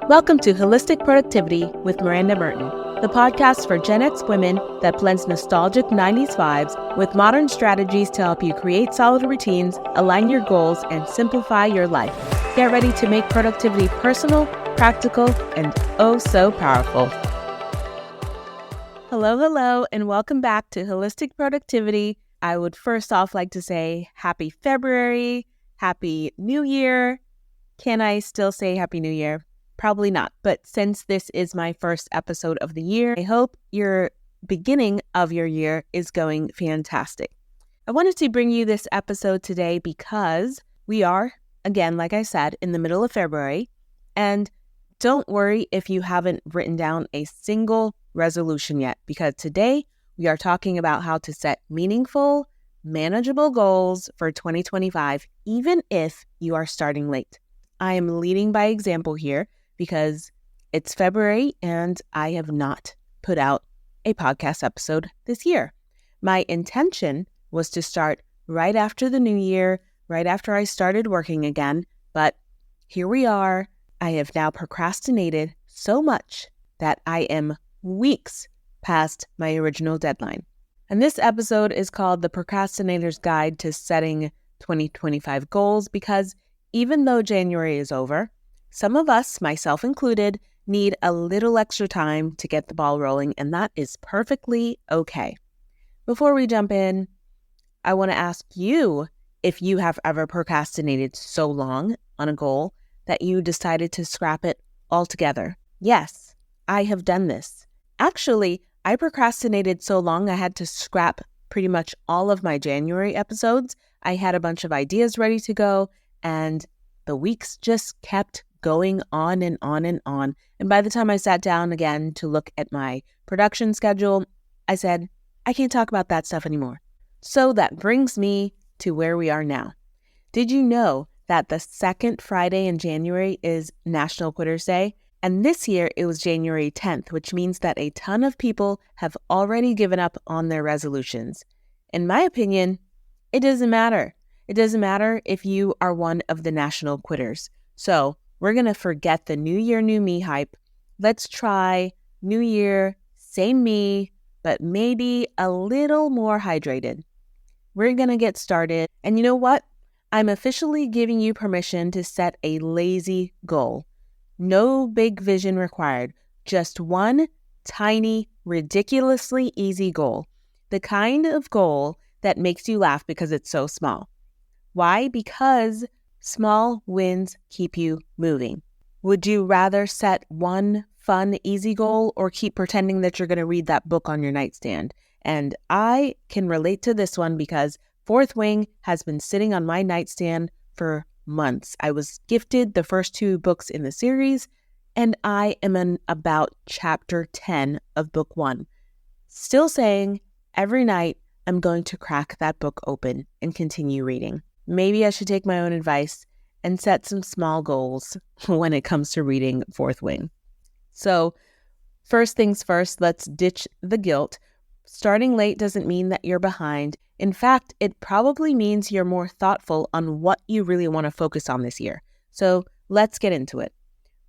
Welcome to Holistic Productivity with Miranda Merton, the podcast for Gen X women that blends nostalgic 90s vibes with modern strategies to help you create solid routines, align your goals, and simplify your life. Get ready to make productivity personal, practical, and oh so powerful. Hello, and welcome back to Holistic Productivity. I would first off like to say Happy February, Happy New Year. Can I still say Happy New Year? Probably not, but since this is my first episode of the year, I hope your beginning of your year is going fantastic. I wanted to bring you this episode today because we are, again, like I said, in the middle of February, and don't worry if you haven't written down a single resolution yet, because today we are talking about how to set meaningful, manageable goals for 2025, even if you are starting late. I am leading by example here, because it's February and I have not put out a podcast episode this year. My intention was to start right after the new year, right after I started working again, but here we are. I have now procrastinated so much that I am weeks past my original deadline. And this episode is called The Procrastinator's Guide to Setting 2025 Goals, because even though January is over, some of us, myself included, need a little extra time to get the ball rolling, and that is perfectly okay. Before we jump in, I want to ask you if you have ever procrastinated so long on a goal that you decided to scrap it altogether. Yes, I have done this. Actually, I procrastinated so long I had to scrap pretty much all of my January episodes. I had a bunch of ideas ready to go, and the weeks just kept going on and on and on. And by the time I sat down again to look at my production schedule, I said, I can't talk about that stuff anymore. So that brings me to where we are now. Did you know that the second Friday in January is National Quitters Day? And this year it was January 10th, which means that a ton of people have already given up on their resolutions. In my opinion, it doesn't matter. It doesn't matter if you are one of the national quitters. So we're going to forget the New Year, New Me hype. Let's try New Year, same me, but maybe a little more hydrated. We're going to get started. And you know what? I'm officially giving you permission to set a lazy goal. No big vision required. Just one tiny, ridiculously easy goal. The kind of goal that makes you laugh because it's so small. Why? Because small wins keep you moving. Would you rather set one fun, easy goal or keep pretending that you're going to read that book on your nightstand? And I can relate to this one because Fourth Wing has been sitting on my nightstand for months. I was gifted the first 2 books in the series, and I am in about chapter 10 of book 1. Still saying every night I'm going to crack that book open and continue reading. Maybe I should take my own advice and set some small goals when it comes to reading Fourth Wing. So first things first, let's ditch the guilt. Starting late doesn't mean that you're behind. In fact, it probably means you're more thoughtful on what you really want to focus on this year. So let's get into it.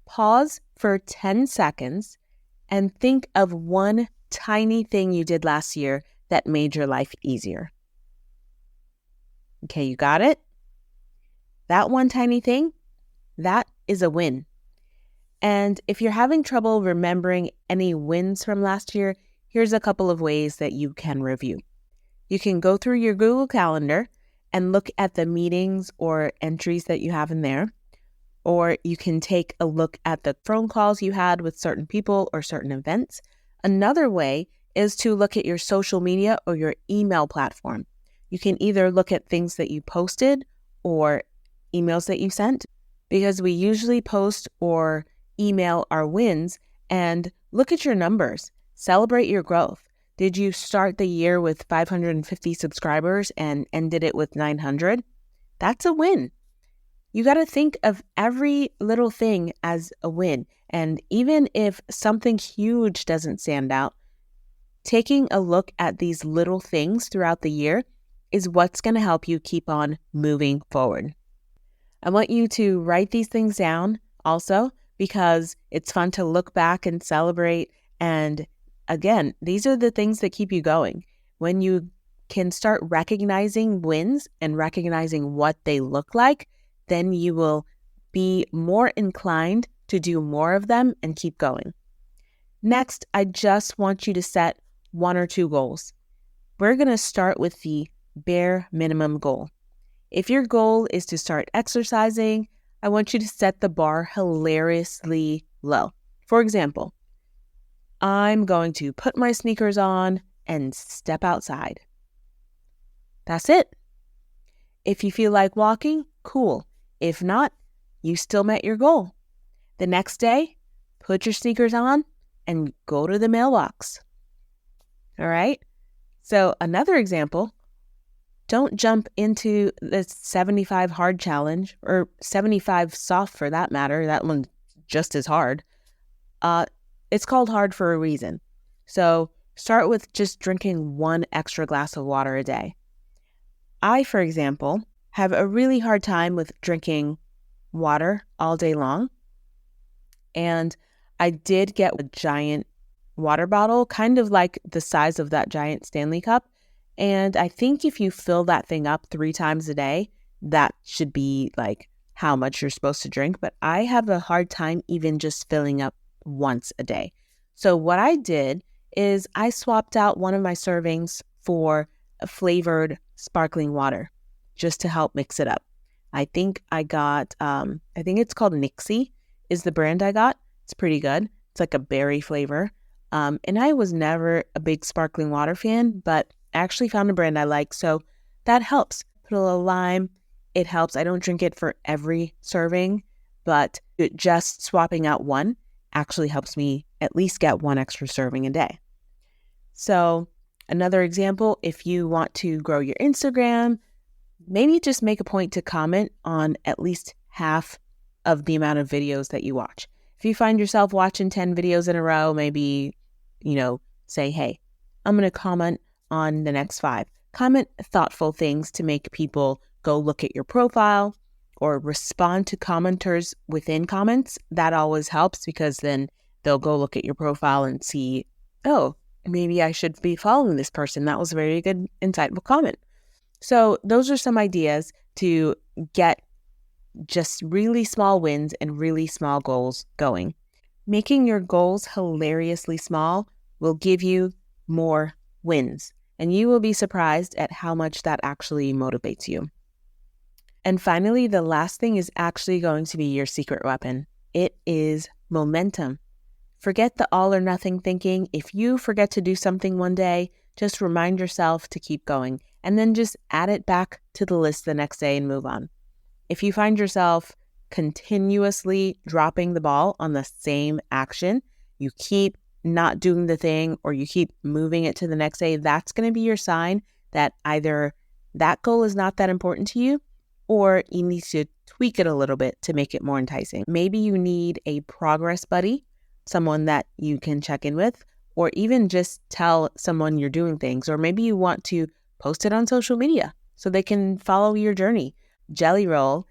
Pause for 10 seconds and think of one tiny thing you did last year that made your life easier. Okay, you got it? That one tiny thing, that is a win. And if you're having trouble remembering any wins from last year, here's a couple of ways that you can review. You can go through your Google Calendar and look at the meetings or entries that you have in there. Or you can take a look at the phone calls you had with certain people or certain events. Another way is to look at your social media or your email platform. You can either look at things that you posted or emails that you sent, because we usually post or email our wins, and look at your numbers. Celebrate your growth. Did you start the year with 550 subscribers and ended it with 900? That's a win. You got to think of every little thing as a win. And even if something huge doesn't stand out, taking a look at these little things throughout the year is what's going to help you keep on moving forward. I want you to write these things down also because it's fun to look back and celebrate. And again, these are the things that keep you going. When you can start recognizing wins and recognizing what they look like, then you will be more inclined to do more of them and keep going. Next, I just want you to set 1 or 2 goals. We're going to start with the bare minimum goal. If your goal is to start exercising, I want you to set the bar hilariously low. For example, I'm going to put my sneakers on and step outside. That's it. If you feel like walking, cool. If not, you still met your goal. The next day, put your sneakers on and go to the mailbox. All right? So another example, don't jump into the 75 hard challenge or 75 soft for that matter. That one's just as hard. It's called hard for a reason. So start with just drinking 1 extra glass of water a day. I, for example, have a really hard time with drinking water all day long. And I did get a giant water bottle, kind of like the size of that giant Stanley cup. And I think if you fill that thing up 3 times a day, that should be like how much you're supposed to drink. But I have a hard time even just filling up once a day. So what I did is I swapped out one of my servings for a flavored sparkling water just to help mix it up. I think I got, I think it's called Nixie is the brand I got. It's pretty good. It's like a berry flavor. And I was never a big sparkling water fan, but I actually found a brand I like. So that helps. Put a little lime. It helps. I don't drink it for every serving, but just swapping out one actually helps me at least get 1 extra serving a day. So another example, if you want to grow your Instagram, maybe just make a point to comment on at least half of the amount of videos that you watch. If you find yourself watching 10 videos in a row, maybe, say, hey, I'm going to comment on the next 5. Comment thoughtful things to make people go look at your profile or respond to commenters within comments. That always helps because then they'll go look at your profile and see, oh, maybe I should be following this person. That was a very good, insightful comment. So those are some ideas to get just really small wins and really small goals going. Making your goals hilariously small will give you more wins, and you will be surprised at how much that actually motivates you. And finally, the last thing is actually going to be your secret weapon. It is momentum. Forget the all or nothing thinking. If you forget to do something one day, just remind yourself to keep going and then just add it back to the list the next day and move on. If you find yourself continuously dropping the ball on the same action, you keep not doing the thing or you keep moving it to the next day, that's going to be your sign that either that goal is not that important to you or you need to tweak it a little bit to make it more enticing. Maybe you need a progress buddy, someone that you can check in with, or even just tell someone you're doing things. Or maybe you want to post it on social media so they can follow your journey. Jelly Roll,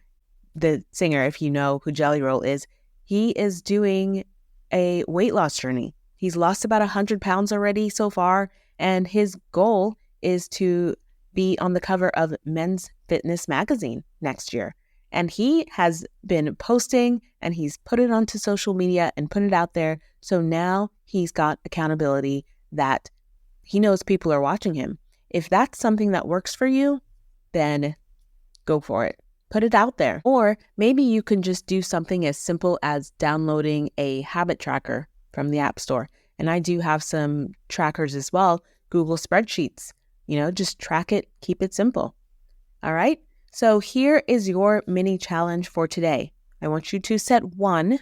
the singer, if you know who Jelly Roll is, he is doing a weight loss journey. He's lost about 100 pounds already so far, and his goal is to be on the cover of Men's Fitness magazine next year. And he has been posting and he's put it onto social media and put it out there. So now he's got accountability that he knows people are watching him. If that's something that works for you, then go for it. Put it out there. Or maybe you can just do something as simple as downloading a habit tracker from the App Store. And I do have some trackers as well, Google spreadsheets. Just track it, keep it simple. All right. So here is your mini challenge for today. I want you to set 1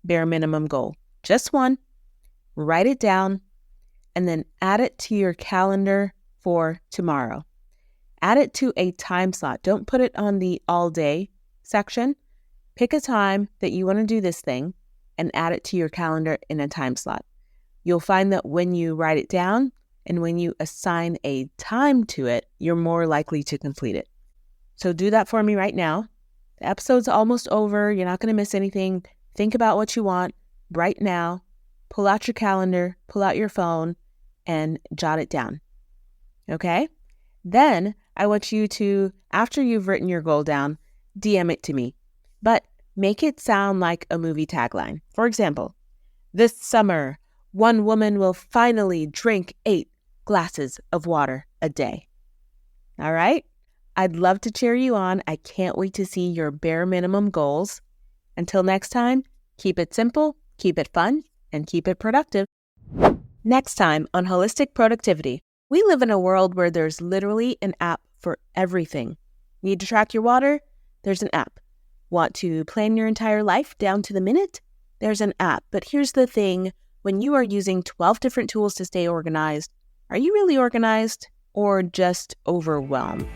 bare minimum goal, just 1, write it down, and then add it to your calendar for tomorrow. Add it to a time slot. Don't put it on the all day section. Pick a time that you want to do this thing and add it to your calendar in a time slot. You'll find that when you write it down and when you assign a time to it, you're more likely to complete it. So do that for me right now. The episode's almost over. You're not going to miss anything. Think about what you want right now. Pull out your calendar, pull out your phone, and jot it down. Okay? Then I want you to, after you've written your goal down, DM it to me. But make it sound like a movie tagline. For example, this summer, one woman will finally drink 8 glasses of water a day. All right? I'd love to cheer you on. I can't wait to see your bare minimum goals. Until next time, keep it simple, keep it fun, and keep it productive. Next time on Holistic Productivity, we live in a world where there's literally an app for everything. Need to track your water? There's an app. Want to plan your entire life down to the minute? There's an app. But here's the thing, when you are using 12 different tools to stay organized, are you really organized or just overwhelmed?